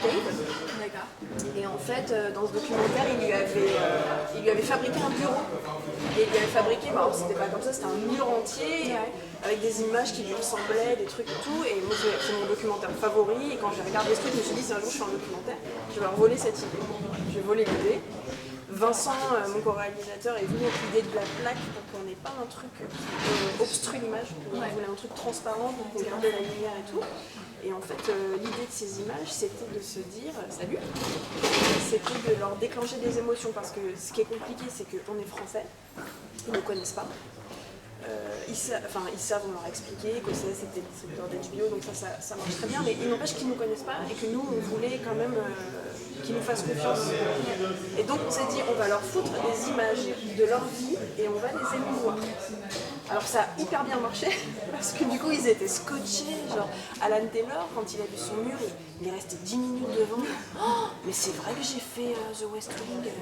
Cave. D'accord. Et en fait, dans ce documentaire, il lui avait fabriqué un bureau. Et il lui avait fabriqué, alors c'était pas comme ça, c'était un mur entier, avec des images qui lui ressemblaient, des trucs et tout. Et moi, c'est mon documentaire favori. Et quand j'ai regardé ce truc, je me suis dit, si un jour je fais un documentaire, je vais leur voler cette idée. Je vais voler l'idée. Vincent, mon co-réalisateur, est venu avec l'idée de la plaque pour qu'on n'ait pas un truc qui obstrue l'image. On voulait un truc transparent pour qu'on garde la lumière et tout. Et en fait, l'idée de ces images, c'était de se dire salut, c'était de leur déclencher des émotions parce que ce qui est compliqué, c'est qu'on est français, ils ne connaissent pas. Ils savent, on leur a expliqué que c'était le distributeur d'HBO, donc ça marche très bien, mais il n'empêche qu'ils ne nous connaissent pas et que nous, on voulait quand même qu'ils nous fassent confiance. Et donc on s'est dit, on va leur foutre des images de leur vie et on va les émouvoir. Alors ça a hyper bien marché, parce que du coup ils étaient scotchés, genre Alan Taylor, quand il a vu son mur, il est resté 10 minutes devant. Oh, mais c'est vrai que j'ai fait The West Wing,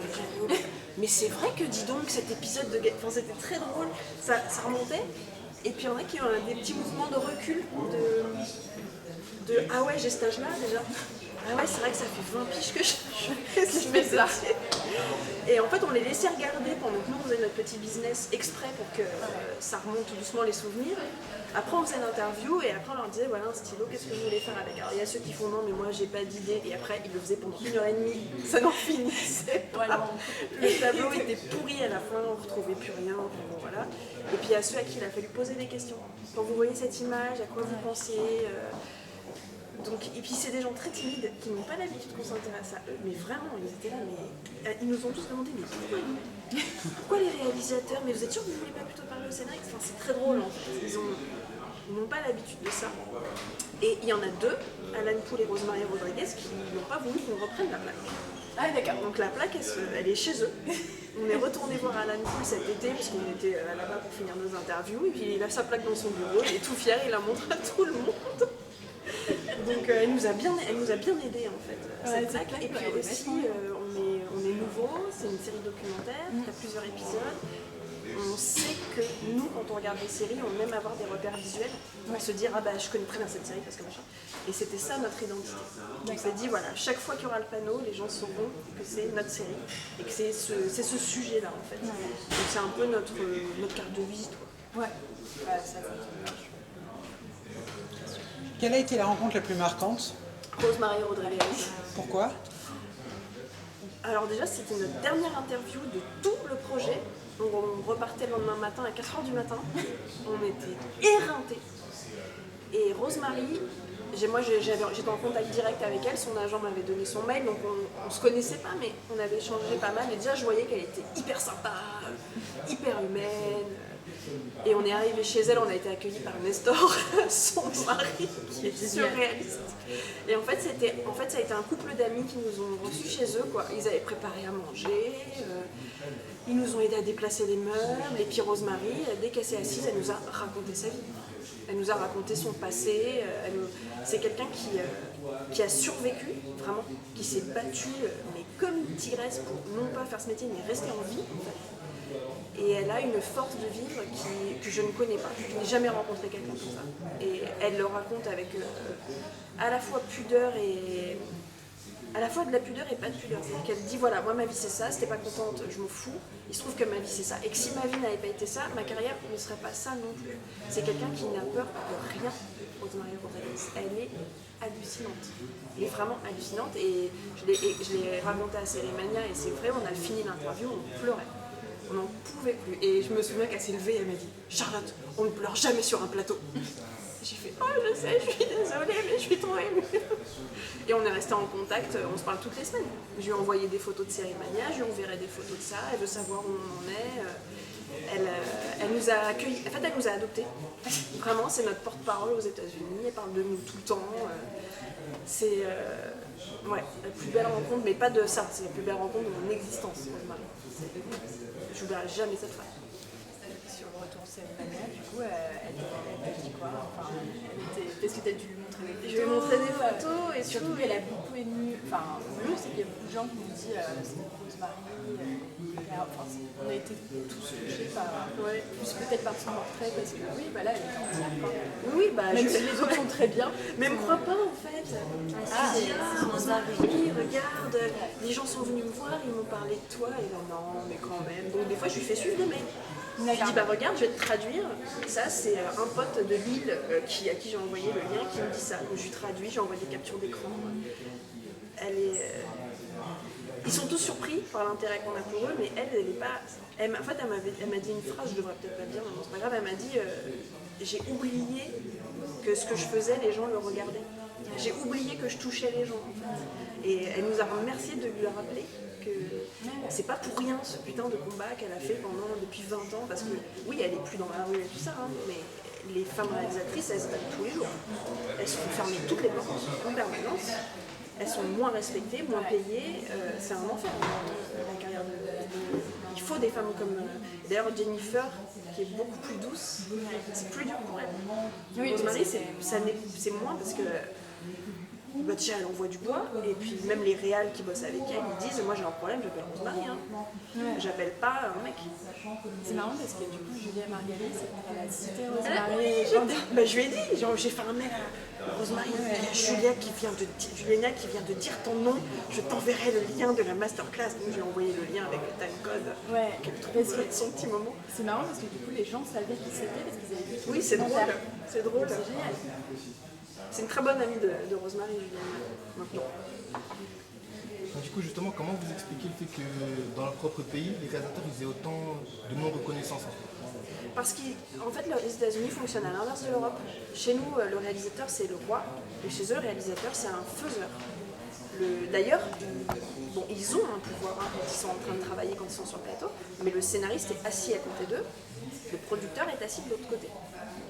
mais c'est vrai que dis donc cet épisode de... Enfin c'était très drôle, ça remontait. Et puis il y en a qui ont des petits mouvements de recul, de ah ouais j'ai cet âge-là déjà. Ah ouais, c'est vrai que ça fait 20 piges que je fais ça. Et en fait, on les laissait regarder pendant que nous, on faisait notre petit business exprès pour que ça remonte tout doucement les souvenirs. Après, on faisait l'interview et après, on leur disait voilà un stylo, qu'est-ce que vous voulez faire avec? Alors, il y a ceux qui font non, mais moi, j'ai pas d'idée. Et après, ils le faisaient pendant 1h30. Ça n'en finissait pas. Le tableau était pourri à la fin, on ne retrouvait plus rien. Bon, voilà. Et puis, il y a ceux à qui il a fallu poser des questions. Quand vous voyez cette image, à quoi vous pensez Donc, et puis c'est des gens très timides qui n'ont pas l'habitude qu'on s'intéresse à eux, mais vraiment, ils étaient là, mais ils nous ont tous demandé, mais pourquoi les réalisateurs? Mais vous êtes sûr que vous ne voulez pas plutôt parler au scénariste? Enfin, c'est très drôle en fait, ils n'ont pas l'habitude de ça. Et il y en a deux, Alan Poul et Rosemary Rodriguez, qui n'ont pas voulu qu'on reprenne la plaque. Ah d'accord. Donc la plaque, elle est chez eux. On est retourné voir Alan Poul cet été, parce qu'on était là-bas pour finir nos interviews, et puis il a sa plaque dans son bureau, il est tout fier, il la montre à tout le monde. Donc elle nous a bien aidé en fait, cette plaque. Et puis aussi, on est nouveau, c'est une série documentaire, il y a plusieurs épisodes. On sait que nous, quand on regarde des séries, on aime avoir des repères visuels, se dire ah bah je connais très bien cette série parce que machin. Et c'était ça notre identité. Donc on s'est dit voilà, chaque fois qu'il y aura le panneau, les gens sauront que c'est notre série et que c'est ce sujet-là en fait. Donc c'est un peu notre carte de visite. Ouais, ça va. Quelle a été la rencontre la plus marquante? Rosemary Rodriguez. Pourquoi? Alors déjà, c'était notre dernière interview de tout le projet. Donc on repartait le lendemain matin à 4h du matin. On était éreintés. Et Rosemary, j'étais en contact direct avec elle, son agent m'avait donné son mail, donc on se connaissait pas, mais on avait échangé pas mal. Et déjà, je voyais qu'elle était hyper sympa, hyper humaine. Et on est arrivé chez elle, on a été accueillis par Nestor, son mari, qui est surréaliste. Et en fait, ça a été un couple d'amis qui nous ont reçus chez eux, quoi. Ils avaient préparé à manger, ils nous ont aidés à déplacer les meubles. Et puis Rosemary, dès qu'elle s'est assise, elle nous a raconté sa vie. Elle nous a raconté son passé. C'est quelqu'un qui a survécu, vraiment, qui s'est battu, mais comme une tigresse pour non pas faire ce métier, mais rester en vie, en fait. Et elle a une force de vivre que je ne connais pas. Je n'ai jamais rencontré quelqu'un comme ça. Et elle le raconte avec à la fois pudeur et... à la fois de la pudeur et pas de pudeur. C'est-à-dire qu'elle dit voilà, moi ma vie c'est ça, si t'es pas contente, je m'en fous. Il se trouve que ma vie c'est ça. Et que si ma vie n'avait pas été ça, ma carrière ne serait pas ça non plus. C'est quelqu'un qui n'a peur de rien, Rosemary Rodriguez. Elle est hallucinante. Elle est vraiment hallucinante. Et je l'ai raconté à Cérémania et c'est vrai, on a fini l'interview, on pleurait. On n'en pouvait plus. Et je me souviens qu'elle s'est levée et elle m'a dit « Charlotte, on ne pleure jamais sur un plateau ». J'ai fait « Oh, je sais, je suis désolée, mais je suis trop émue ». Et on est resté en contact, on se parle toutes les semaines. Je lui ai envoyé des photos de Cérémania, je lui enverrai des photos de ça, elle veut savoir où on en est. Elle nous a accueillis, en fait elle nous a adoptés. Vraiment, c'est notre porte-parole aux États-Unis, elle parle de nous tout le temps. C'est la plus belle rencontre, mais pas de ça, c'est la plus belle rencontre de mon existence. Je n'oublierai jamais cette femme. retour Cérémonia, du coup, elle t'a dit quoi? Enfin, parce que t'as dû lui montrer des photos. Je lui ai montré des photos et surtout tout. qu'elle a beaucoup ému. Enfin, nous, c'est qu'il y a beaucoup de gens qui nous disent c'est Rosemary. Enfin, on a été tous touchés par. Ouais. Plus peut-être par son portrait, parce que oui, bah là, elle est entière. Oui, bah Même si les autres sont très bien. Mais me crois pas en fait. Je dis, Rosemary, regarde, les gens sont venus me voir, ils m'ont parlé de toi. Et ben non, mais quand même. Donc des fois, je lui fais suivre des mails. Je lui dis, bah regarde, je vais te traduire. Ça, c'est un pote de Lille à qui j'ai envoyé le lien qui me dit ça. Donc je lui traduis, j'ai envoyé des captures d'écran. Elle est. Ils sont tous surpris par l'intérêt qu'on a pour eux, mais elle est pas. En fait, elle m'a dit une phrase, je devrais peut-être pas le dire, mais bon, c'est pas grave. Elle m'a dit j'ai oublié que ce que je faisais, les gens le regardaient. J'ai oublié que je touchais les gens, en fait. Et elle nous a remercié de lui rappeler que c'est pas pour rien ce putain de combat qu'elle a fait depuis 20 ans, parce que oui, elle est plus dans la rue et tout ça, hein, mais les femmes réalisatrices, elles se battent tous les jours. Elles se font fermer toutes les portes en permanence. Elles sont moins respectées, moins payées. C'est un enfer, la carrière de. Il faut des femmes comme. D'ailleurs, Jennifer, qui est beaucoup plus douce, c'est plus dur pour elle. Oui, Rosemary, c'est moins parce que. Bah, déjà, elle envoie du bois, et puis même les réals qui bossent avec elle, ils disent moi j'ai un problème, j'appelle Rosemary. Hein. J'appelle pas un mec. C'est marrant parce que du coup, Julia Margalit, elle a cité Rosemary. Bah, je lui ai dit, j'ai fait un mail à Rosemary, il y a Juliana qui vient de dire ton nom, je t'enverrai le lien de la masterclass. Donc j'ai envoyé le lien avec le timecode. Ouais, qu'elle trouve son petit moment. C'est marrant parce que du coup, les gens savaient qui c'était parce qu'ils avaient vu. Oui, c'est drôle. C'est drôle. C'est génial. C'est une très bonne amie de Rosemary et Juliana maintenant. Du coup, justement, comment vous expliquez le fait que dans leur propre pays, les réalisateurs ils aient autant de non-reconnaissance en fait? Parce qu'en fait, les États-Unis fonctionnent à l'inverse de l'Europe. Chez nous, le réalisateur, c'est le roi, et chez eux, le réalisateur, c'est un faiseur. D'ailleurs, ils ont un pouvoir hein, quand ils sont en train de travailler, quand ils sont sur le plateau, mais le scénariste est assis à côté d'eux, le producteur est assis de l'autre côté.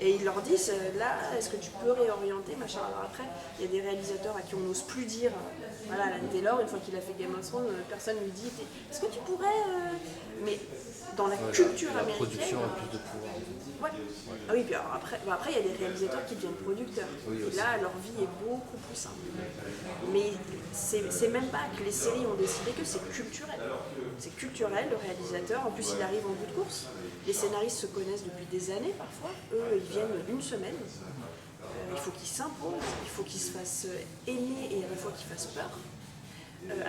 Et ils leur disent, là, est-ce que tu peux réorienter, machin. Alors après, il y a des réalisateurs à qui on n'ose plus dire, voilà, Alan Taylor, une fois qu'il a fait Game of Thrones, personne lui dit, est-ce que tu pourrais... Mais dans la culture la américaine... production a plus de pouvoir. Ouais. Ah oui, puis alors après, il y a des réalisateurs qui deviennent producteurs. Oui, Et là, leur vie est beaucoup plus simple. Mais c'est même pas que les séries ont décidé que c'est culturel. C'est culturel, le réalisateur. En plus, il arrive en bout de course. Les scénaristes se connaissent depuis des années parfois. Eux, ils viennent d'une semaine. Il faut qu'ils s'imposent, il faut qu'ils se fassent aimer et à la fois qu'ils fassent peur.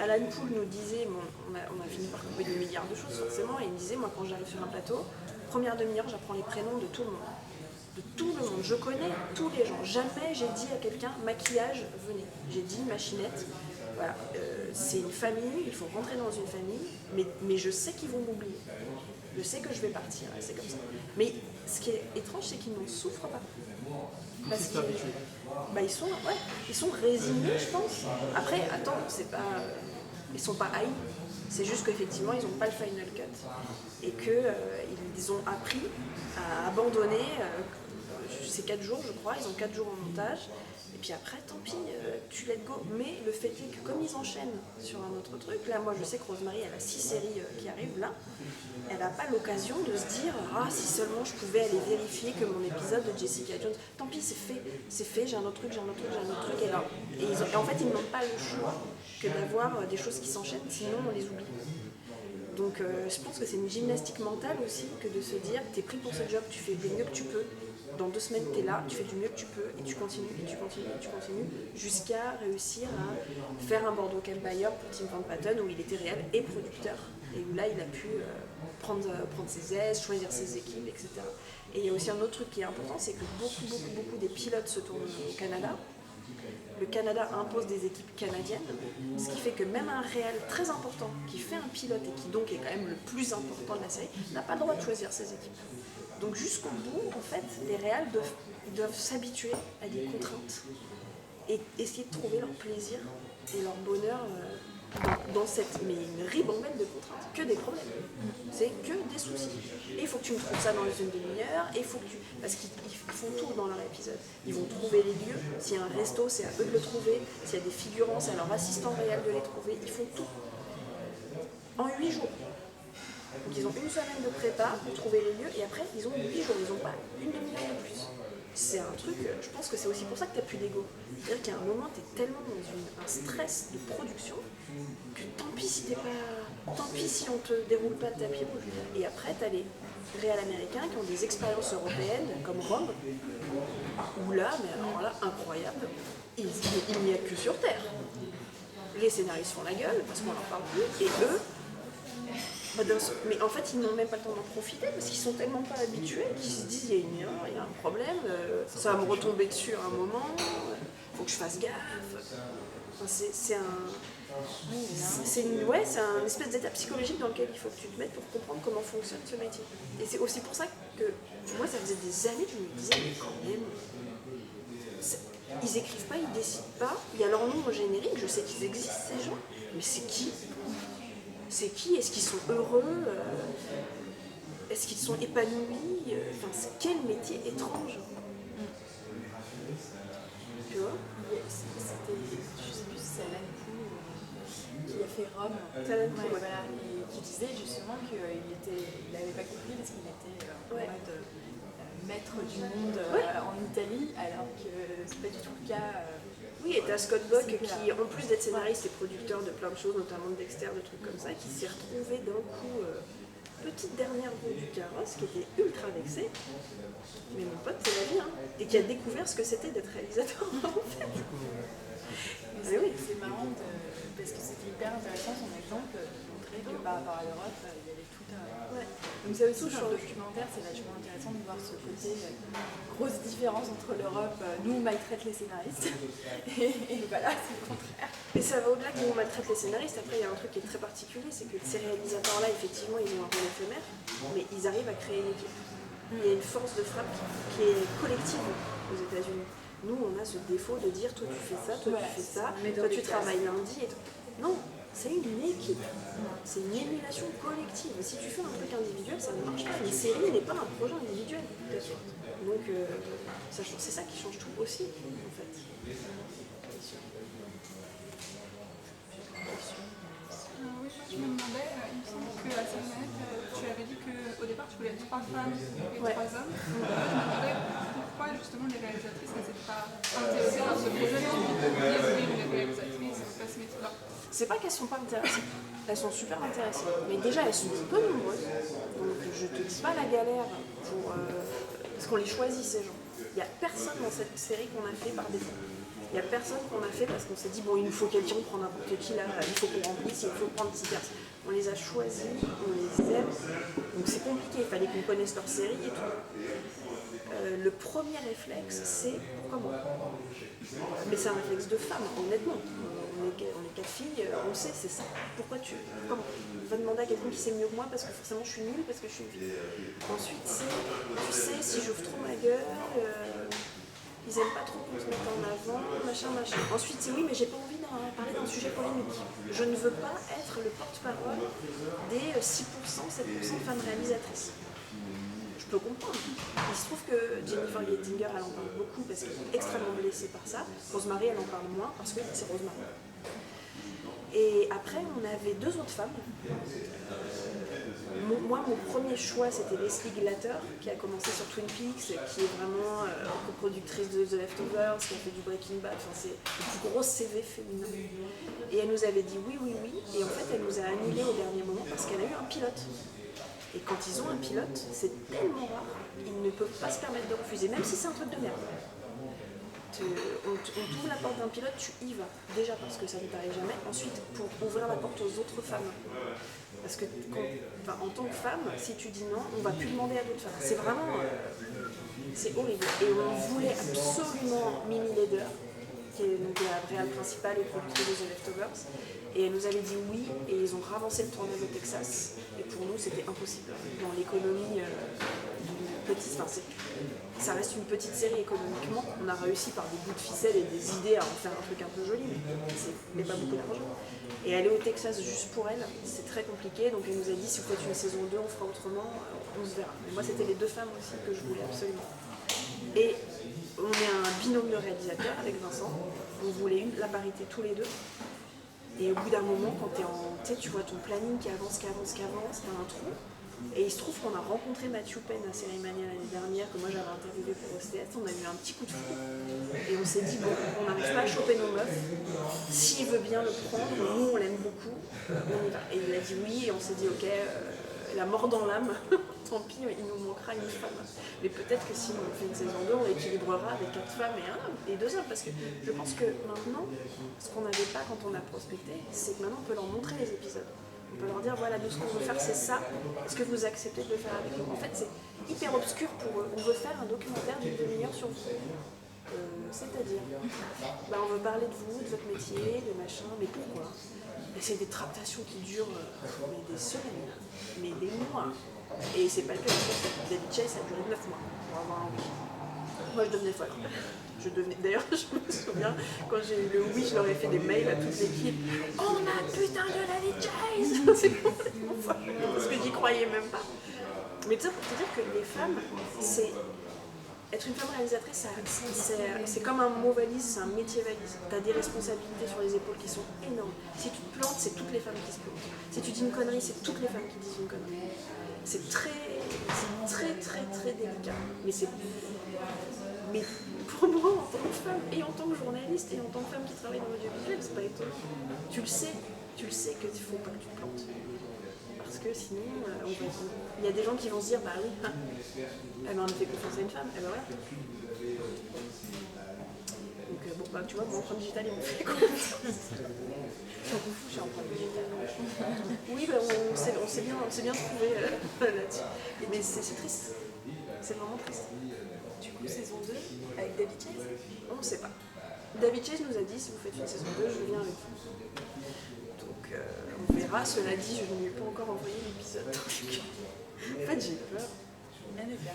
Alan Poul nous disait, bon, on a fini par couper des milliards de choses forcément, et il me disait, moi quand j'arrive sur un plateau, première demi-heure, j'apprends les prénoms de tout le monde. De tout le monde, je connais tous les gens. Jamais j'ai dit à quelqu'un, maquillage, venez. J'ai dit, machinette, voilà, c'est une famille, il faut rentrer dans une famille, mais je sais qu'ils vont m'oublier. Je sais que je vais partir, et c'est comme ça. Mais ce qui est étrange, c'est qu'ils n'en souffrent pas. Parce qu'ils ils sont résignés, je pense. Après, attends, ils sont pas haïs. C'est juste qu'effectivement, ils n'ont pas le final cut. Et qu'ils ont appris à abandonner ces 4 jours, je crois. Ils ont 4 jours en montage. Et puis après, tant pis, tu let go. Mais le fait est que comme ils enchaînent sur un autre truc, là, moi, je sais que Rosemary, elle a 6 séries qui arrivent là. Elle n'a pas l'occasion de se dire « Ah, si seulement je pouvais aller vérifier que mon épisode de Jessica Jones... » Tant pis, c'est fait, j'ai un autre truc, j'ai un autre truc, j'ai un autre truc. Et en fait, ils n'ont pas le choix que d'avoir des choses qui s'enchaînent, sinon on les oublie. Donc je pense que c'est une gymnastique mentale aussi que de se dire « T'es pris pour ce job, tu fais du mieux que tu peux. Dans 2 semaines, t'es là, tu fais du mieux que tu peux, et tu continues, et tu continues, et tu continues, jusqu'à réussir à faire un Bordeaux Empire pour Tim Van Patten où il était réel et producteur, et où là il a pu prendre ses aises, choisir ses équipes, etc. Et il y a aussi un autre truc qui est important, c'est que beaucoup des pilotes se tournent au Canada. Le Canada impose des équipes canadiennes, ce qui fait que même un réel très important qui fait un pilote et qui donc est quand même le plus important de la série, n'a pas le droit de choisir ses équipes. Donc jusqu'au bout, en fait, les réals doivent s'habituer à des contraintes et essayer de trouver leur plaisir et leur bonheur dans une ribambelle de contraintes, que des problèmes. C'est que des soucis. Et il faut que tu me trouves ça dans une demi-heure, parce qu'ils font tout dans leur épisode. Ils vont trouver les lieux, s'il y a un resto, c'est à eux de le trouver, s'il y a des figurants, c'est à leur assistant réel de les trouver, ils font tout. En 8 jours. Donc ils ont une semaine de prépa pour trouver les lieux et après ils ont 8 jours, ils n'ont pas une demi-heure de plus. C'est un truc, je pense que c'est aussi pour ça que tu n'as plus d'ego. C'est-à-dire qu'à un moment, tu es tellement dans un stress de production que tant pis si t'es pas. Tant pis si on te déroule pas de tapis rouge. Et après, tu as les réals américains qui ont des expériences européennes comme Rome, où là, mais alors là, incroyable, il n'y a que sur Terre. Les scénaristes font la gueule parce qu'on leur parle plus, et eux, mais en fait, ils n'ont même pas le temps d'en profiter parce qu'ils sont tellement pas habitués qu'ils se disent il y a un problème, ça va me retomber dessus à un moment, faut que je fasse gaffe. Enfin, c'est un espèce d'état psychologique dans lequel il faut que tu te mettes pour comprendre comment fonctionne ce métier. Et c'est aussi pour ça que moi, ça faisait des années que je me disais mais quand même, ils écrivent pas, ils décident pas, il y a leur nom au générique, je sais qu'ils existent ces gens, mais c'est qui? C'est qui? Est-ce qu'ils sont heureux? Est-ce qu'ils sont épanouis? Enfin, quel métier étrange. Tu vois? C'était, je sais plus si c'est Alan Poe qui a fait Rome. Alan Poe, voilà, et qui disait justement qu'il n'avait pas compris parce qu'il était en mode maître du monde en Italie, alors que c'est pas du tout le cas. Oui, et t'as Scott Buck qui, en plus d'être scénariste et producteur de plein de choses, notamment de Dexter, de trucs comme ça, qui s'est retrouvé d'un coup, petite dernière roue du carrosse, qui était ultra vexé. Mais mon pote, c'est la vie, hein, et qui a découvert ce que c'était d'être réalisateur en fait. C'est marrant parce que c'était hyper intéressant son exemple de montrer que par rapport à l'Europe, il y avait tout un. Donc ça aussi, dans le documentaire, c'est vachement intéressant de voir ce côté grosse différence entre l'Europe, nous on maltraite les scénaristes, et voilà, c'est le contraire. Et ça va au-delà que nous on maltraite les scénaristes. Après, il y a un truc qui est très particulier, c'est que ces réalisateurs-là, effectivement, ils ont un rôle éphémère, mais ils arrivent à créer une équipe. Il y a une force de frappe qui est collective aux États-Unis. Nous, on a ce défaut de dire toi tu fais ça, toi tu fais ça, toi tu travailles lundi. Non, c'est une équipe. C'est une émulation collective. Si tu fais un truc individuel, ça ne marche pas. Une série n'est pas un projet individuel. Donc, c'est ça qui change tout aussi, en fait. Oui, je me demandais, il me semble qu'à Salmanette, tu avais dit qu'au départ tu voulais 3 femmes et 3 hommes. Je me demandais pourquoi justement les réalisatrices ne s'étaient pas intéressées par ce projet de dire les réalisatrices, pas ce métier-là. C'est pas qu'elles sont pas intéressées, elles sont super intéressées, mais déjà elles sont peu nombreuses, donc je te dis pas la galère parce qu'on les choisit ces gens. Il n'y a personne dans cette série qu'on a fait par défaut. Il n'y a personne qu'on a fait parce qu'on s'est dit bon il nous faut quelqu'un, on prend n'importe qui là, il faut qu'on remplisse, il faut prendre 6 personnes. On les a choisis, on les aime, donc c'est compliqué, il fallait qu'on connaisse leur série et tout. Le premier réflexe c'est pourquoi moi? Mais c'est un réflexe de femme, honnêtement. On est 4 filles, on sait, c'est ça. Pourquoi on va demander à quelqu'un qui sait mieux que moi parce que forcément je suis nulle, parce que je suis une fille. Ensuite, tu sais, si j'ouvre trop ma gueule, ils aiment pas trop qu'on se mette en avant, machin. Ensuite, c'est oui, mais j'ai pas envie de parler d'un sujet polémique. Je ne veux pas être le porte-parole des 6%, 7% de femmes réalisatrices. Je peux comprendre. Il se trouve que Jennifer Gettinger, elle en parle beaucoup parce qu'elle est extrêmement blessée par ça. Rosemary, elle en parle moins parce que c'est Rosemary. Et après, on avait 2 autres femmes. Moi, mon premier choix, c'était Leslie Glatter, qui a commencé sur Twin Peaks, qui est vraiment coproductrice de The Leftovers, qui a fait du Breaking Bad. Enfin, c'est le plus gros CV féminin. Et elle nous avait dit oui. Et en fait, elle nous a annulé au dernier moment parce qu'elle a eu un pilote. Et quand ils ont un pilote, c'est tellement rare, ils ne peuvent pas se permettre de refuser, même si c'est un truc de merde. On t'ouvre la porte d'un pilote, tu y vas. Déjà parce que ça ne t'arrive jamais. Ensuite, pour ouvrir la porte aux autres femmes. Parce que en tant que femme, si tu dis non, on ne va plus demander à d'autres femmes. C'est vraiment... c'est horrible. Et on voulait absolument Mimi Leder, qui est donc la réal principale et productrice de The Leftovers. Et elle nous avait dit oui, et ils ont ravancé le tournage au Texas. Et pour nous, c'était impossible. Dans l'économie d'une petite... Enfin, ça reste une petite série économiquement. On a réussi par des bouts de ficelle et des idées à en faire un truc un peu joli, mais pas beaucoup d'argent. Et aller au Texas juste pour elle, c'est très compliqué. Donc elle nous a dit, si vous faites une saison 2, on fera autrement, on se verra. Mais moi, c'était les 2 femmes aussi que je voulais absolument. Et on est un binôme de réalisateurs avec Vincent. On voulait la parité tous les 2. Et au bout d'un moment, quand tu sais, tu vois ton planning qui avance, t'as un trou. Et il se trouve qu'on a rencontré Matthew Penn à Cérémania l'année dernière, que moi j'avais interviewé pour OSTS. On a eu un petit coup de fou. Et on s'est dit, bon, on n'arrive pas à choper nos meufs. S'il veut bien le prendre, nous on l'aime beaucoup, on y va. Et il a dit oui, et on s'est dit, ok, la mort dans l'âme, tant pis, il nous manquera une femme. Mais peut-être que si on fait une saison 2, on équilibrera avec 4 femmes et un homme, et 2 hommes. Parce que je pense que maintenant, ce qu'on n'avait pas quand on a prospecté, c'est que maintenant on peut leur montrer les épisodes. On peut leur dire, voilà, nous ce qu'on veut faire c'est ça, est-ce que vous acceptez de le faire avec nous? En fait, c'est hyper obscur pour eux. On veut faire un documentaire d'une demi-heure sur vous. C'est-à-dire, on veut parler de vous, de votre métier, de machin, mais pourquoi? Et c'est des tractations qui durent mais des semaines, mais des mois. Et c'est pas le cas, David Chase a duré 9 mois pour avoir un oui. Moi je devenais folle. D'ailleurs, je me souviens, quand j'ai eu le oui, je leur ai fait des mails à toute l'équipe. On a putain de David Chase. C'est complètement folle, parce que j'y croyais même pas. Mais tout ça pour te dire que les femmes, c'est... Être une femme réalisatrice, c'est comme un mot valise, c'est un métier valise. Tu as des responsabilités sur les épaules qui sont énormes. Si tu te plantes, c'est toutes les femmes qui se plantent. Si tu dis une connerie, c'est toutes les femmes qui disent une connerie. C'est très délicat. Mais pour moi, en tant que femme, et en tant que journaliste, et en tant que femme qui travaille dans l'audiovisuel, c'est pas étonnant. Tu le sais qu'il ne faut pas que tu te plantes. Parce que sinon, il y a des gens qui vont se dire, bah oui, on a fait confiance à une femme, et ben voilà. Donc tu vois, mon empreinte digitale, il me fait confiance. Je m'en fous, j'ai empreinte digitale. Oui, on s'est bien trouvé là-dessus. Mais c'est triste, c'est vraiment triste. Du coup, saison 2 avec David Chase? On ne sait pas. David Chase nous a dit, si vous faites une saison 2, je viens avec vous. Donc on verra, cela dit, je ne lui ai pas encore envoyé l'épisode. En fait, j'ai peur.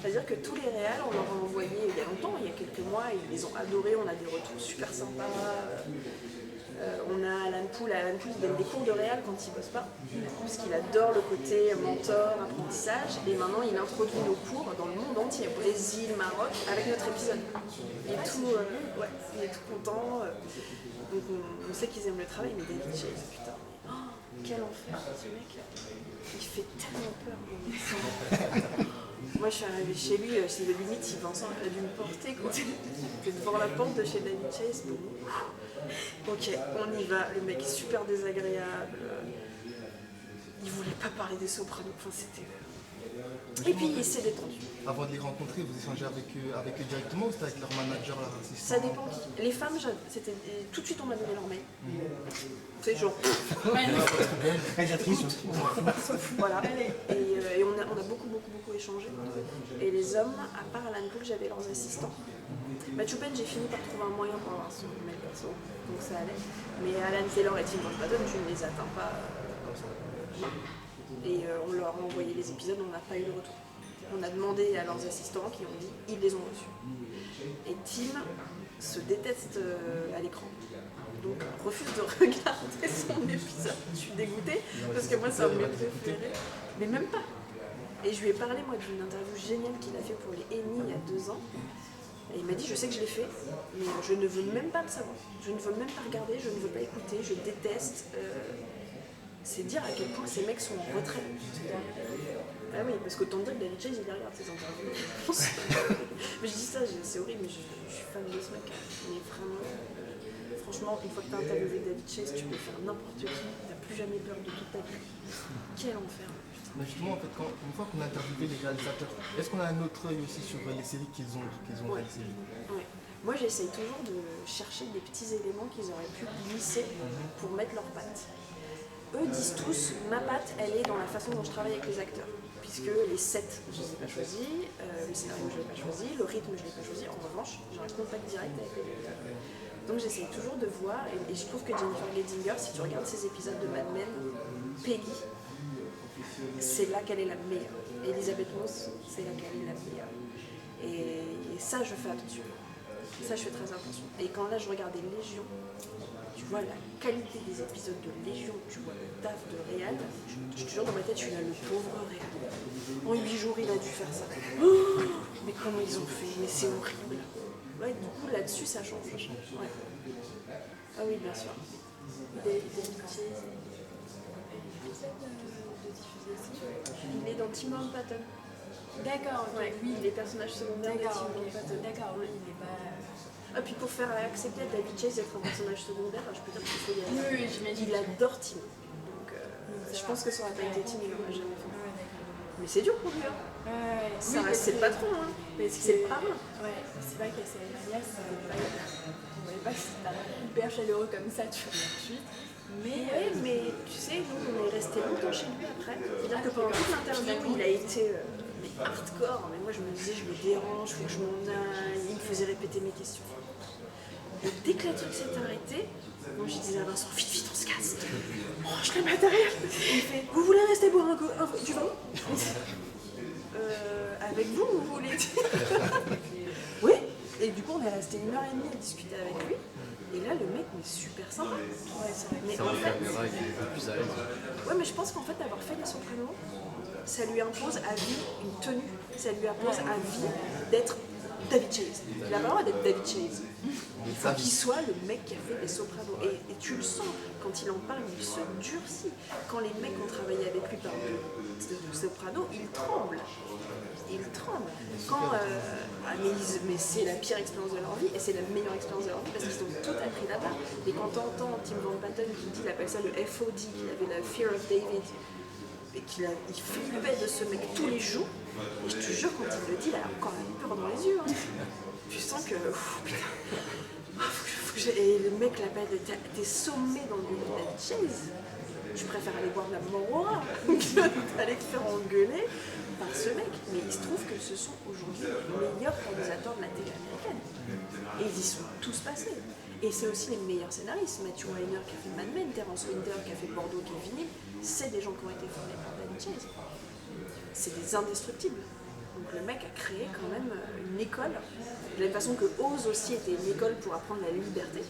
C'est-à-dire que tous les réals, on leur a envoyé il y a longtemps, il y a quelques mois, ils les ont adorés, on a des retours super sympas. On a Alan Poul, il donne des cours de réal quand il bosse pas, parce qu'il adore le côté mentor, apprentissage, et maintenant il introduit nos cours dans le monde entier, Brésil, Maroc, avec notre épisode. Il est tout content. Donc on sait qu'ils aiment le travail, mais David Chase, putain, quel enfer ce mec, il fait tellement peur. Moi je suis arrivée chez lui, c'est limite si Vincent a dû me porter quoi. J'étais devant la porte de chez David Chase. Ok, on y va, le mec est super désagréable. Il voulait pas parler des sopranos, enfin c'était... Et puis il s'est détendu. Avant de les rencontrer, vous échangez avec eux directement ou c'était avec leur manager, leur assistant? Ça dépend qui. Les femmes, c'était tout de suite on m'a donné leur mail. C'est genre. Réalisatrice. Voilà. Et on a beaucoup échangé. Et les hommes, à part Alan Poul, j'avais leurs assistants. Matthew Penn, j'ai fini par trouver un moyen pour avoir son mail perso, donc ça allait. Mais Alan Taylor et Tim Van Patten, tu ne les atteins pas comme ça. Et on leur a envoyé les épisodes, on n'a pas eu de retour. On a demandé à leurs assistants qui ont dit ils les ont reçus. Et Tim se déteste à l'écran. Donc refuse de regarder son épisode. Je suis dégoûtée parce que moi c'est un de mes préférés. Mais même pas. Et je lui ai parlé moi d'une interview géniale qu'il a fait pour les Emmy il y a 2 ans. Et il m'a dit je sais que je l'ai fait, mais je ne veux même pas le savoir. Je ne veux même pas regarder, je ne veux pas écouter, je déteste. C'est dire à quel point ces mecs sont en retrait. Ah oui, parce qu'autant dire que David Chase, il regarde ses interviews. Mais je dis ça, c'est horrible, mais je suis fan de ce mec. Mais vraiment, franchement, une fois que tu as interviewé David Chase, tu peux faire n'importe qui, tu n'as plus jamais peur de toute ta vie. Quel enfer. Mais justement, en fait, une fois qu'on a interviewé les réalisateurs, est-ce qu'on a un autre œil aussi sur les séries qu'ils ont réalisées? Ouais. Moi, j'essaye toujours de chercher des petits éléments qu'ils auraient pu glisser pour mettre leurs pattes. Eux disent tous, ma patte, elle est dans la façon dont je travaille avec les acteurs. Puisque les sets, je ne les ai pas choisis, le scénario, je ne l'ai pas choisi, le rythme, je ne l'ai pas choisi. En revanche, j'ai un contact direct avec les acteurs. Donc j'essaye toujours de voir, et je trouve que Jennifer Gedinger, si tu regardes ses épisodes de Mad Men, Peggy, c'est là qu'elle est la meilleure. Elisabeth Moss, c'est là qu'elle est la meilleure. Et ça, je fais attention. Ça, je fais très attention. Et quand là, je regardais Légion, tu vois la qualité des épisodes de Légion, tu vois le taf de Réal, je te jure dans ma tête, je suis là, le pauvre Réal. En 8 jours, il a dû faire ça. Oh, mais comment ils ont fait? Mais c'est horrible. Ouais, du coup, là-dessus, ça change. Ouais. Ah oui, bien sûr. David Chase. Épisode de diffuser aussi. Il est dans Tim Patton. D'accord, ok. Ouais, oui, il est personnage secondaire de D'accord, Tim ok. Patton. D'accord, oui, il n'est pas. Ah, puis pour faire accepter à David Chase d'être un personnage secondaire, je peux dire qu'il faut y aller. Oui, j'imagine. Il adore Tim. Donc je pense que ça aurait pas été Tim, il l'aurait jamais fait. Ouais, d'accord. Mais c'est dur pour lui, hein. Ouais, Ça reste, c'est le patron, hein. C'est le parrain. Ouais, c'est vrai qu'à Cérémonia, on voyait pas que c'était hyper chaleureux comme ça, tu vois, tout de suite. Mais, Mais tu sais, nous on est resté longtemps chez lui après. C'est-à-dire que pendant toute l'interview, il a été mais hardcore. Mais moi je me disais, je me dérange, faut que je m'en aille. Il me faisait répéter mes questions. Et dès que la truc s'est arrêté, moi je disais à Vincent, vite, vite, on se casse. Range le matériel. Il fait, vous voulez rester boire du vin avec vous, vous voulez Oui. Et du coup, on est resté 1h30 à discuter avec lui. Et là, le mec, mais super sympa. Ouais, c'est vrai. Mais Sans en les fait, caméras, il est un peu plus à l'aise. ouais, mais je pense qu'en fait, d'avoir fait les Sopranos, ça lui impose à vie une tenue. Ça lui impose à vie d'être David Chase. Il a pas le droit d'être David Chase. Il faut qu'il soit le mec qui a fait les Sopranos. Et tu le sens, quand il en parle, il se durcit. Quand les mecs ont travaillé avec lui par de Sopranos, il tremble. Il tremble. Quand, mais c'est la pire expérience de leur vie et c'est la meilleure expérience de leur vie parce qu'ils ont tout appris là-bas. Et quand tu entends Tim Van Patten qui dit, il appelle ça le FOD, qu'il avait la Fear of David, et il flippait de ce mec tous les jours, et je te jure, quand il le dit, il a encore la peur dans les yeux. Hein. Tu sens que. Putain. Et le mec l'appelle, t'es sommé dans le bureau de Chase. Je préfère aller voir la mort au rat que d'aller te faire engueuler par ce mec. Mais il se trouve que ce sont aujourd'hui les meilleurs réalisateurs de la télé américaine. Et ils y sont tous passés. Et c'est aussi les meilleurs scénaristes. Matthew Weiner qui a fait Mad Men, Terence Winter qui a fait Bordeaux, qui est vinyle. C'est des gens qui ont été formés par David Chase. C'est des indestructibles. Donc le mec a créé quand même une école. De la même façon que Oz aussi était une école pour apprendre la liberté.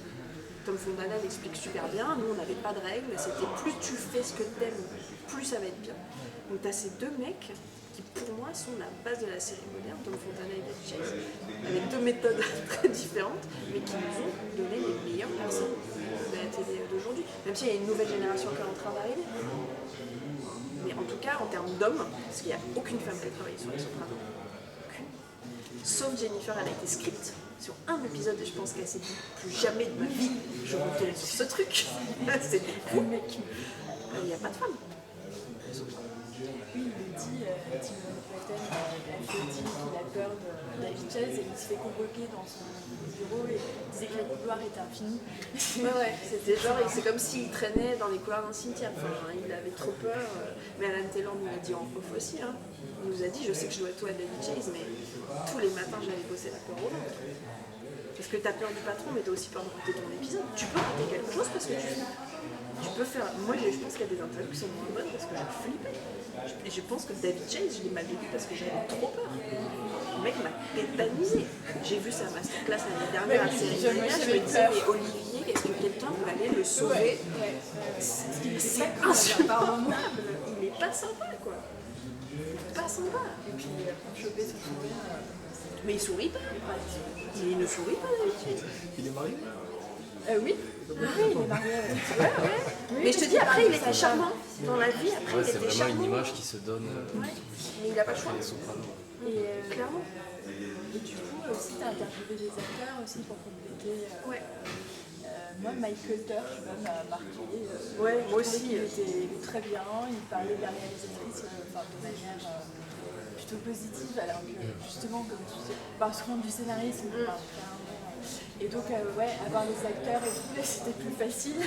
Tom Fontana l'explique super bien, nous on n'avait pas de règles, c'était plus tu fais ce que t'aimes, plus ça va être bien. Donc tu as ces deux mecs qui pour moi sont la base de la série moderne, Tom Fontana et David Chase, avec deux méthodes très différentes, mais qui nous ont donné les meilleures personnes de la télé d'aujourd'hui. Même s'il y a une nouvelle génération qui est en train d'arriver. Mais en tout cas, en termes d'hommes, parce qu'il n'y a aucune femme qui a travaillé sur les Sopranos. Aucune. Sauf Jennifer, elle a été script sur un épisode et je pense qu'elle s'est dit plus jamais de ma vie je retourne sur ce truc. C'est fou, mec. Il n'y a pas de femme. Oui, il le dit, Tim Patton, a fait dire qu'il a peur de David Chase et il se fait convoquer dans son bureau et il disait que la couloir était infinie. Ouais, c'était genre, c'est comme s'il traînait dans les couloirs d'un cimetière. Enfin, il avait trop peur. Mais Alan Taylor nous l'a dit en off aussi. Hein. Il nous a dit, je sais que je dois tout à David Chase, mais tous les matins j'allais bosser la peur au ventre. Parce que t'as peur du patron, mais t'as aussi peur de rater ton épisode. Tu peux rater quelque chose parce que tu peux faire. Moi, je pense qu'il y a des interviews qui sont moins bonnes parce que j'ai flippé. Et je pense que David Chase, je l'ai mal vécu parce que j'avais trop peur. Le mec m'a tétanisé. J'ai vu sa masterclass l'année dernière à Cérémonia. Je me disais, mais Olivier, est-ce que quelqu'un peut aller le sauver? C'est insupportable. Il est pas sympa, quoi. Pas sympa. Et puis, pour choper son sourire. Mais il sourit pas. Il ne sourit pas, David Chase. Il est marié? Oui, il est marié. Mais je te dis, après, il était charmant. Dans la vie, après, Ouais, il c'est était vraiment charmant. une image qui se donne Ouais. Mais il a pas le choix. les Sopranos. Clairement. Et du coup, aussi, tu as interviewé des acteurs aussi pour compléter. Ouais. Moi, Mike Colter, tu vois, m'a marqué. Ouais, moi Je trouvais aussi. qu'il était très bien, il parlait de la réalisatrice de manière plutôt positive, alors que justement, comme tu disais, par souvent du scénarisme, et donc, ouais, avoir les acteurs et tout, c'était plus facile.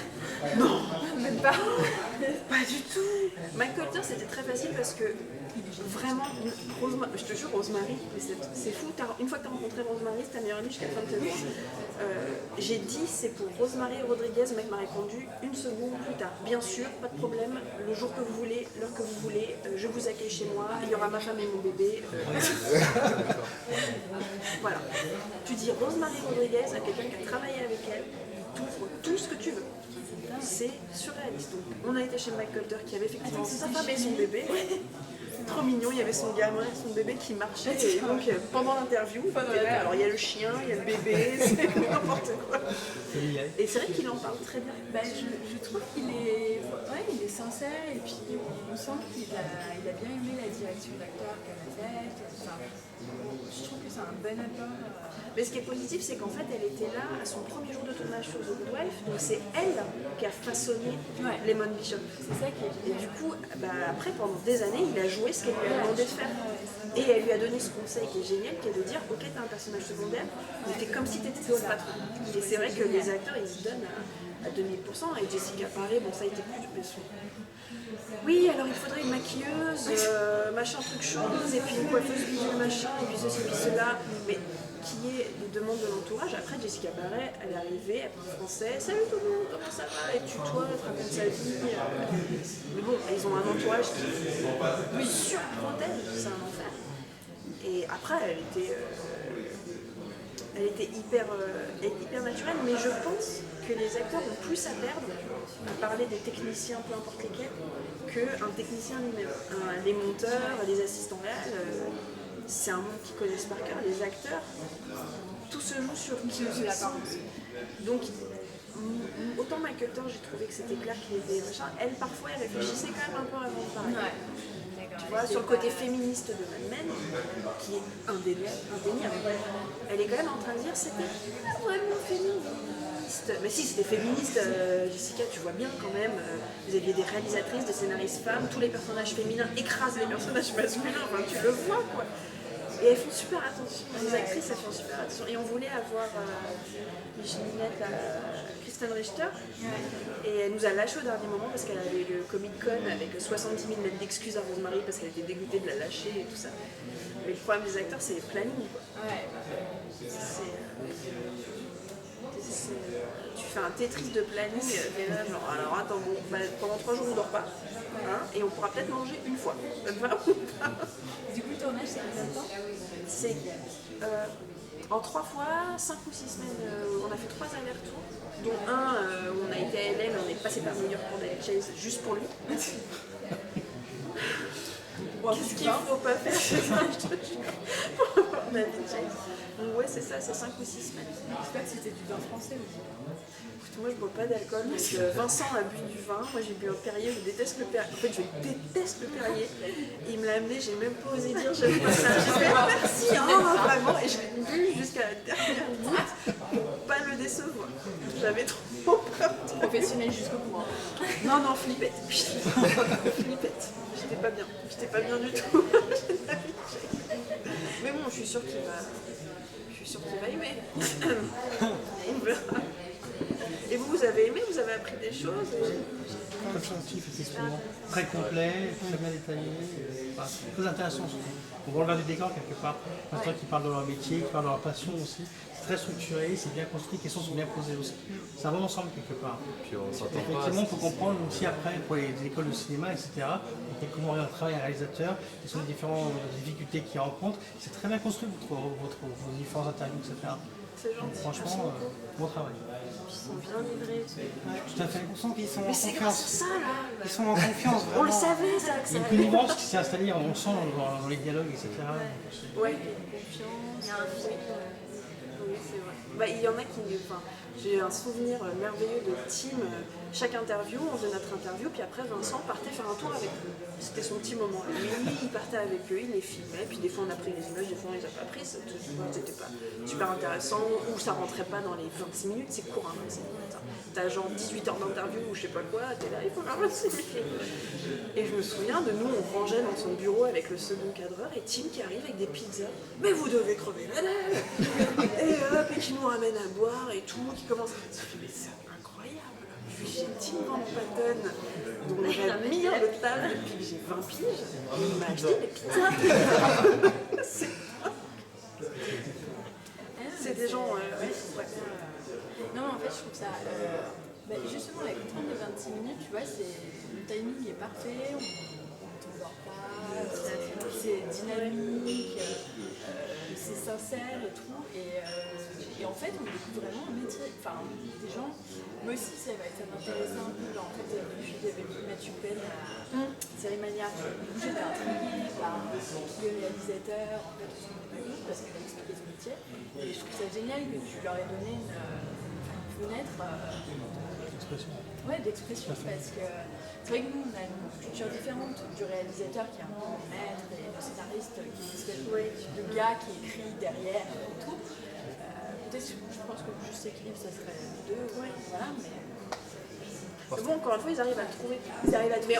Non, même pas. Pas du tout. Mike Colter, c'était très facile parce que vraiment, je te jure, Rosemary, c'est fou. Une fois que tu as rencontré Rosemary, c'est ta meilleure amie jusqu'à la fin de ta vie. J'ai dit, c'est pour Rosemary Rodriguez. Le mec m'a répondu une seconde plus tard. Bien sûr, pas de problème. Le jour que vous voulez, l'heure que vous voulez, je vous accueille chez moi. Il y aura ma femme et mon bébé. Voilà. Tu dis Rosemary Rodriguez à quelqu'un qui a travaillé avec elle. t'ouvres tout ce que tu veux. C'est surréaliste. Donc, on a été chez Mike Colter qui avait effectivement sa femme et son bébé. Trop mignon, il y avait son gamin et son bébé qui marchaient. Et donc, pendant l'interview, alors il y a le chien, il y a le bébé, c'est n'importe quoi. Et c'est vrai qu'il en parle très bien. Bah, je trouve qu'il est, il est sincère et puis on sent qu'il a bien aimé la direction d'acteur qu'elle a faite. Enfin, je trouve que c'est un bon apport. Mais ce qui est positif, c'est qu'en fait, elle était là à son premier jour de tournage sur The Good Wife, donc c'est elle qui a façonné Lemon Bishop. C'est ça qui est Et du coup, après, pendant des années, il a joué ce qu'elle lui a demandé de faire. Et elle lui a donné ce conseil qui est génial, qui est de dire, ok, t'as un personnage secondaire, mais fais comme si t'étais le patron. Et c'est vrai que les acteurs, ils se donnent à 2000%, et Jessica Paré, bon, ça a été plus de son. Oui, alors il faudrait une maquilleuse, machin, truc chose, et puis une coiffeuse bidule, machin, et puis ceci, puis cela. Mais qui est les demandes de l'entourage. Après, Jessica Paré, elle est arrivée, elle parle français, salut tout le monde, comment ça va? Elle tutoie, elle te raconte sa vie. Mais bon, ils ont un entourage qui surprotège, c'est un enfer. Et après, elle était hyper naturelle, mais je pense que les acteurs ont plus à perdre à parler des techniciens, peu importe lesquels, qu'un technicien lui-même. Les monteurs, les assistants réels, c'est un monde qu'ils connaissent par cœur. Les acteurs, tout se joue sur qui ils sont. Donc, autant Michael Thor, j'ai trouvé que c'était clair qu'il était machin. Elle, parfois, elle réfléchissait quand même un peu avant de parler. Ouais. Tu vois, sur le côté féministe de Mad Men, qui est indéniable, elle est quand même en train de dire c'était pas vraiment féministe. Mais si, c'était féministe, Jessica, tu vois bien quand même. Vous aviez des réalisatrices, des scénaristes femmes, tous les personnages féminins écrasent les personnages masculins, enfin tu le vois quoi. Et elles font super attention, les actrices elles font super attention. Et on voulait avoir Ginette, Kristen Richter, et elle nous a lâché au dernier moment parce qu'elle avait le Comic Con avec 70 000 lettres d'excuses à Rosemary parce qu'elle était dégoûtée de la lâcher et tout ça. Mais le problème des acteurs c'est les plannings quoi. Tu fais un Tetris de planning, et là, genre, alors attends, bon, pendant 3 jours on dort pas, hein, et on pourra peut-être manger une fois. Ça te va ou pas? Du coup, le tournage, c'est combien de temps? C'est en 3 fois, 5 ou 6 semaines, on a fait 3 allers-retours, dont un où on a été à LA, mais on est passé par New York pour David Chase juste pour lui. Qu'est-ce qu'il faut pas faire chez ça, je te jure, pour avoir David Chase. Donc ouais, c'est ça, c'est 5 ou 6 semaines. J'espère que c'était du vin français aussi. Écoute, moi je bois pas d'alcool parce que Vincent a bu du vin, moi j'ai bu un Perrier, je déteste le Perrier. En fait, je déteste le Perrier. Et il me l'a amené, j'ai même pas osé dire j'aime pas ça. J'ai fait merci, hein, vraiment. Et je l'ai bu jusqu'à la dernière goutte pour pas le décevoir. J'avais trop peur. Professionnel jusqu'au bout. Non, flippette. Flippette. J'étais pas bien du tout. Mais bon, je suis sûre qu'il va aimer. On verra. Et vous avez aimé? Vous avez appris des choses? Comme chantif, effectivement. Très complet, très bien détaillé. Très intéressant surtout. On voit le du décor quelque part. Un truc qui parle de leur métier, qui parle de leur passion aussi. C'est très structuré, c'est bien construit, les questions sont bien posées aussi. C'est un bon ensemble quelque part. Puis on s'entend pas. Effectivement, il faut comprendre aussi après pour les écoles de cinéma, etc. Et comment travaille un réalisateur, quelles sont les différentes difficultés qu'il rencontre. C'est très bien construit vos différents interviews, etc. C'est gentil. Donc, franchement, bon travail. Ils sont bien livrés. Tout à fait. On sent qu'ils sont en Mais c'est grâce à confiance. ça là. Ils sont en confiance, On le vraiment. savait ça, que Il y ça a une allait. connivence qui s'est installée, on sent dans les dialogues, etc. Ouais, confiance. Il y a un oui, c'est vrai. Il y en a qui. Enfin, j'ai un souvenir merveilleux de Tim. Chaque interview, on faisait notre interview, puis après Vincent partait faire un tour avec eux. C'était son petit moment. Lui, il partait avec eux, il les filmait, puis des fois on a pris les images, des fois on les a pas prises. C'était pas super intéressant, ou ça rentrait pas dans les 26 minutes, c'est court, hein, t'as genre 18 heures d'interview ou je sais pas quoi, t'es là, il faut ramasser les films. Et je me souviens de nous, on rangeait dans son bureau avec le second cadreur et Tim qui arrive avec des pizzas. Mais vous devez crever la dalle. Et hop, et qui nous ramène à boire et tout, qui commence à se mais c'est incroyable. J'ai Tim Van Patten, dont j'admire le table depuis que j'ai 20 piges, et il m'a acheté des pizzas. C'est des gens. Ouais. Non, en fait, je trouve ça. Justement, la contrainte de 26 minutes, tu vois, le timing est parfait. On dort pas, c'est dynamique, c'est sincère et tout. Et en fait, on découvre vraiment un métier. Enfin, des gens, moi aussi, ça m'intéressait un peu. Là, en fait, depuis qu'il y avait Mathieu Penn à Série Mania, j'étais intriguée par les réalisateurs, en fait, son époque, parce qu'il a expliqué ce métier. Et je trouve ça génial que tu leur aies donné une fenêtre d'expression, parce que c'est vrai que nous, on a une culture différente du réalisateur qui est un peu le maître et le scénariste qui est une espèce de gars qui écrit derrière et tout. Peut-être, je pense que le juste équilibre, ça serait les deux, voilà, mais bon, encore une fois, ils arrivent à le trouver. Ils arrivent à trouver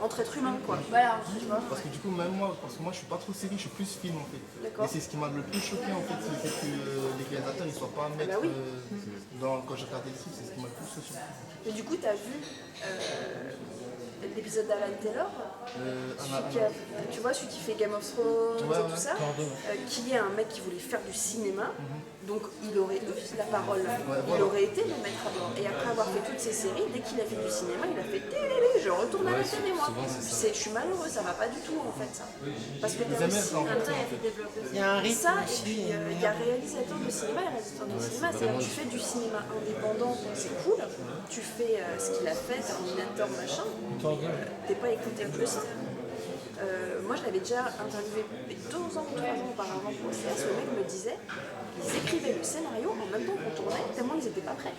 entre êtres humains, quoi. voilà, tu vois. Parce que du coup, même moi, parce que moi je suis pas trop série, je suis plus film en fait. D'accord. Et c'est ce qui m'a le plus choqué en fait, c'est que les réalisateurs ils soient pas maîtres oui. quand j'ai regardé le film, c'est ce qui m'a le plus surpris. Et du coup, t'as vu l'épisode d'Alan Taylor, tu vois, celui qui fait Game of Thrones et tout ça, qui est un mec qui voulait faire du cinéma, donc il aurait eu la parole, il aurait été le maître à bord. Et après avoir fait toutes ces séries, dès qu'il a fait du cinéma, il a fait télé, je retourne à la télé moi. Je suis malheureux, ça va pas du tout en fait ça. Parce que t'as aussi, en même temps, il y a des développeurs. Il y a un rythme Ça, et aussi, puis il y a réalisateur de cinéma et réalisateur de cinéma, c'est-à-dire que tu fais du cinéma indépendant, c'est cool, tu fais ce qu'il a fait, Terminator, machin, t'es pas écouté plus. Moi je l'avais déjà interviewé 2 ans ou 3 ans auparavant pour le CS, le mec me disait, ils écrivaient le scénario en même temps qu'on tournait, tellement ils n'étaient pas prêts.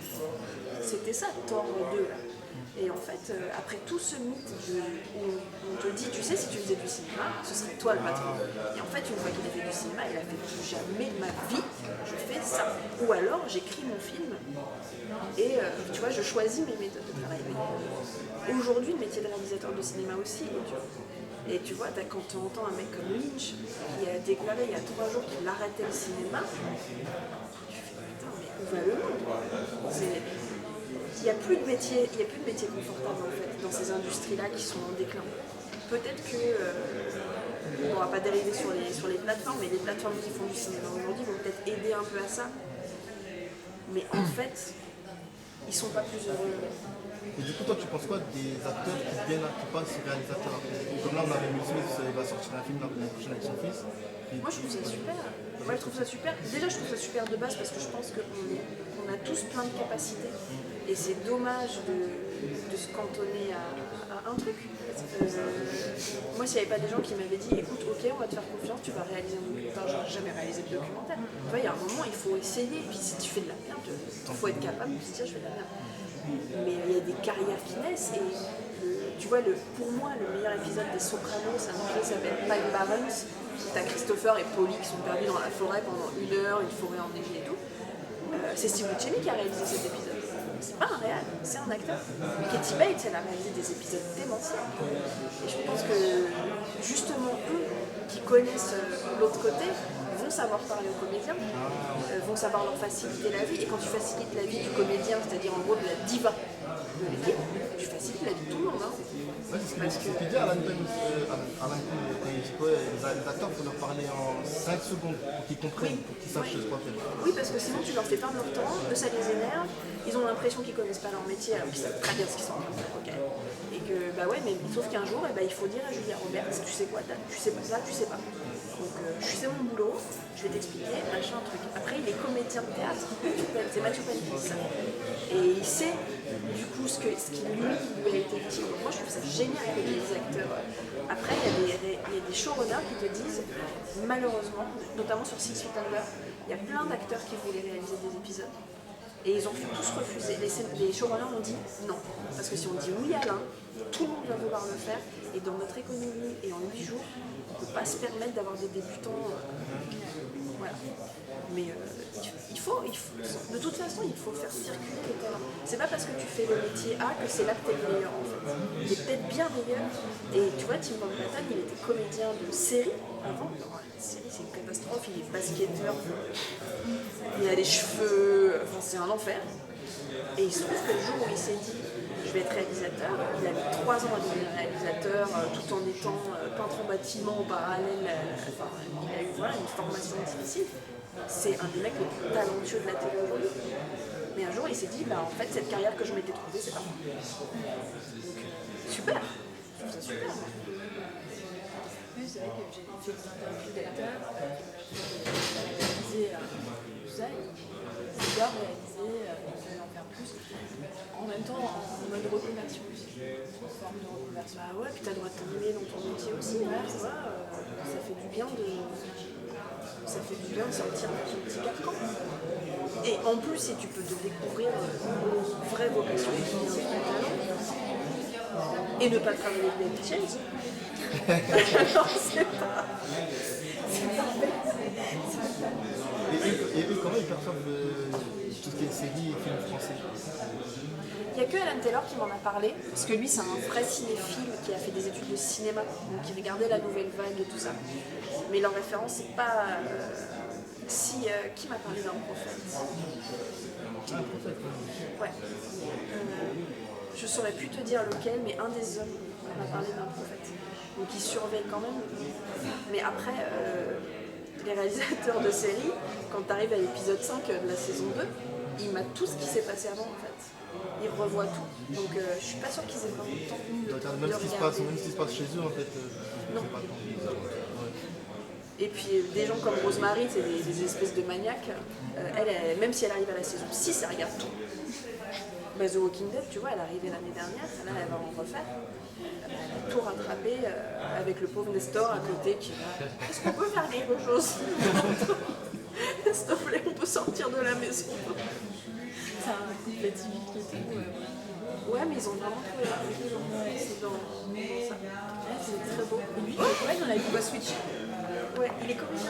C'était ça, Thor 2 là. Et en fait, après tout ce mythe où on te dit, tu sais, si tu faisais du cinéma, ce serait toi le patron. Et en fait, une fois qu'il a fait du cinéma, il a fait plus jamais de ma vie, je fais ça. Ou alors, j'écris mon film et tu vois, je choisis mes méthodes de travail. Mais aujourd'hui, le métier de réalisateur de cinéma aussi est dur. Et tu vois, quand tu entends un mec comme Lynch qui a déclaré il y a 3 jours qu'il arrêtait le cinéma, tu fais putain, mais où va le monde? Il n'y a plus de métier confortable en fait dans ces industries-là qui sont en déclin. Peut-être que on ne va pas dériver sur les plateformes, mais les plateformes qui font du cinéma aujourd'hui vont peut-être aider un peu à ça. Mais en fait, ils sont pas plus heureux. Et du coup, toi, tu penses quoi des acteurs qui passent réalisateurs? Comme là, on avait Will Smith, il va sortir un film l'année prochaine avec son fils. Moi, je trouve ça super. Moi, je trouve ça super. Déjà, je trouve ça super de base parce que je pense qu'on a tous plein de capacités. Et c'est dommage de se cantonner à un truc. Moi, s'il n'y avait pas des gens qui m'avaient dit, écoute, ok, on va te faire confiance, tu vas réaliser un documentaire. J'aurais jamais réalisé de documentaire. Tu vois, il y a un moment, il faut essayer. Et puis, si tu fais de la merde, il faut être capable de se dire, je fais de la merde. Mais il y a des carrières qui naissent. Et tu vois, pour moi, le meilleur épisode des Sopranos, c'est un épisode qui s'appelle Pine Barrens. T'as Christopher et Polly qui sont perdus dans la forêt pendant 1 heure, une forêt enneigée et tout. C'est Steve Buscemi qui a réalisé cet épisode. C'est pas un réal, c'est un acteur. Katie Bates, elle a réalisé des épisodes démentiels. Et je pense que justement eux qui connaissent l'autre côté vont savoir parler aux comédiens, vont savoir leur faciliter la vie. Et quand tu facilites la vie du comédien, c'est-à-dire en gros de la diva de l'équipe, tu facilites la vie de tout le monde. Hein. Ouais, c'est ce qu'il dit Alan Penn, les acteurs, il faut leur parler en 5 secondes pour qu'ils comprennent, pour qu'ils sachent quoi faire. Oui, parce que sinon tu leur fais perdre leur temps, eux ça les énerve, ils ont l'impression qu'ils connaissent pas leur métier alors qu'ils savent très bien ce qu'ils sont en train de faire, ok. Et que bah ouais, mais sauf qu'un jour, il faut dire à Julia Roberts, tu sais quoi, tu sais pas ça, tu sais pas. Donc je sais mon boulot, je vais t'expliquer, machin, un truc. Après il est comédien de théâtre, c'est Mathieu Penn qui dit ça. Et il sait du coup ce qui lui a été utile. Donc moi je trouve ça génial que les acteurs. Après il y a des showrunners qui te disent, malheureusement, notamment sur Six Feet Under, il y a plein d'acteurs qui voulaient réaliser des épisodes. Et ils ont tous refusé. Les showrunners ont dit non. Parce que si on dit oui à l'un, tout le monde va vouloir le faire. Et dans notre économie, et en 8 jours, on ne peut pas se permettre d'avoir des débutants. Voilà. Mais il faut, de toute façon, il faut faire circuler les talents. C'est pas parce que tu fais le métier A que c'est là que tu es le meilleur en fait. Il est peut-être bien meilleur. Et tu vois, Tim Van Patten, il était comédien de série avant. La série, c'est une catastrophe. Il est basketteur. Il a des cheveux. Enfin, c'est un enfer. Et il se trouve que le jour où il s'est dit je vais être réalisateur, il a mis 3 ans à devenir réalisateur tout en étant peintre en bâtiment en parallèle. Enfin, il a eu une formation difficile. C'est un des mecs les plus talentueux de la télé aujourd'hui. Mais un jour il s'est dit en fait cette carrière que je m'étais trouvée c'est pas moi. Donc super, je trouve ça super. vrai que j'ai fait des interviews d'acteurs qui m'ont tout ça, ils doivent réaliser, ils veulent en faire plus. En même temps, en mode reconversion aussi, en forme de reconversion. Bah ouais, puis t'as le droit de t'animer dans ton métier aussi, ouais, tu vois, ça fait du bien de... Ça fait du bien de sortir de son petit carcan. Et en plus, si tu peux te découvrir une vraie vocation, un vrai talent, et ne pas travailler avec des chaises. Non, c'est pas... Et eux, comment ils perçoivent tout ce qui est séries et films français? Il n'y a que Alan Taylor qui m'en a parlé, parce que lui c'est un vrai cinéphile qui a fait des études de cinéma, donc qui regardait la nouvelle vague et tout ça. Mais leur référence, c'est pas... qui m'a parlé d'un prophète? Un prophète, Ouais. Je saurais plus te dire lequel, mais un des hommes m'a parlé d'un prophète. Donc il surveille quand même. Mais après, les réalisateurs de séries, quand tu arrives à l'épisode 5 de la saison 2, ils matent tout ce qui s'est passé avant en fait. Ils revoient tout. Donc je suis pas sûre qu'ils aient vraiment le temps de même ce qui se passe, regarder. même ce qui se passe chez eux en fait, Non. c'est pas tant. Ouais. Et puis des gens comme Rosemary, c'est des espèces de maniaques. Elle, même si elle arrive à la saison 6, elle regarde tout. Bah, The Walking Dead, tu vois, elle est arrivée l'année dernière, là elle va en refaire. Elle a tout rattrapé avec le pauvre Nestor à côté qui va. Est-ce qu'on peut faire quelque chose? S'il te plaît, on peut sortir de la maison. C'est un couple civique et tout. Ouais, mais ils ont vraiment trouvé la vie. C'est dans ça. Ouais, c'est très beau. Et lui, il est dans la vie. On va switcher. Ouais, il est comédien